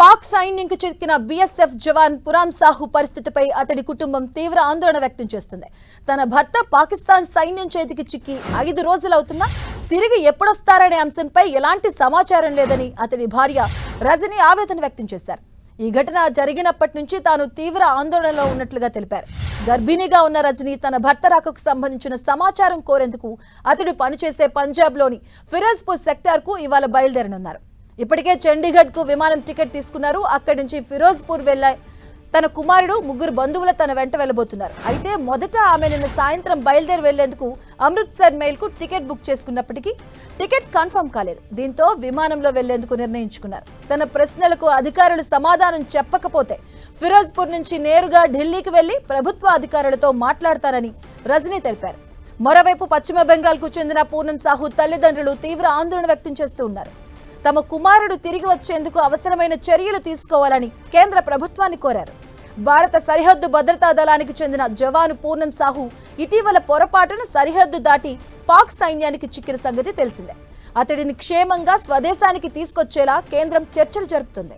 పాక్ సైన్యంకు చిక్కిన బీఎస్ఎఫ్ జవాన్ పురాం సాహు పరిస్థితిపై అతడి కుటుంబం తీవ్ర ఆందోళన వ్యక్తం చేస్తుంది. తన భర్త పాకిస్తాన్ సైన్యం చేతికి చిక్కి 5 రోజులవుతున్నా తిరిగి ఎప్పుడొస్తారనే అంశంపై ఎలాంటి సమాచారం లేదని అతడి భార్య రజని ఆవేదన వ్యక్తం చేశారు. ఈ ఘటన జరిగినప్పటి నుంచి తాను తీవ్ర ఆందోళనలో ఉన్నట్లుగా తెలిపారు. గర్భిణిగా ఉన్న రజని తన భర్త రాకకు సంబంధించిన సమాచారం కోరేందుకు అతడు పనిచేసే పంజాబ్లోని ఫిరోజ్పూర్ సెక్టార్కు ఇవాళ బయలుదేరనున్నారు. ఇప్పటికే చండీగఢ్ కు విమానం టికెట్ తీసుకున్నారు. అక్కడి నుంచి ఫిరోజ్పూర్ వెళ్లే తన కుమారుడు 3 బంధువులు తన వెంట వెళ్లబోతున్నారు. అయితే మొదట ఆమె నిన్న సాయంత్రం బయలుదేరి వెళ్లేందుకు అమృత్సర్ మెయిల్ కు టికెట్ బుక్ చేసుకున్నప్పటికీ టికెట్ కన్ఫర్మ్ కాలేదు. దీంతో విమానంలో వెళ్లేందుకు నిర్ణయించుకున్నారు. తన ప్రశ్నలకు అధికారులు సమాధానం చెప్పకపోతే ఫిరోజ్పూర్ నుంచి నేరుగా ఢిల్లీకి వెళ్లి ప్రభుత్వ అధికారులతో మాట్లాడతానని రజనీ తెలిపారు. మరోవైపు పశ్చిమ బెంగాల్ కు చెందిన పూనం సాహు తల్లిదండ్రులు తీవ్ర ఆందోళన వ్యక్తం చేస్తూ ఉన్నారు. తమ కుమారుడు తిరిగి వచ్చేందుకు అవసరమైన చర్యలు తీసుకోవాలని కేంద్ర ప్రభుత్వాన్ని కోరారు. భారత సరిహద్దు భద్రతా దళానికి చెందిన జవాను పూనం సాహు ఇటీవల పొరపాటున సరిహద్దు దాటి పాక్ సైన్యానికి చిక్కిన సంగతి తెలిసిందే. అతడిని క్షేమంగా స్వదేశానికి తీసుకొచ్చేలా కేంద్రం చర్చలు జరుపుతుంది.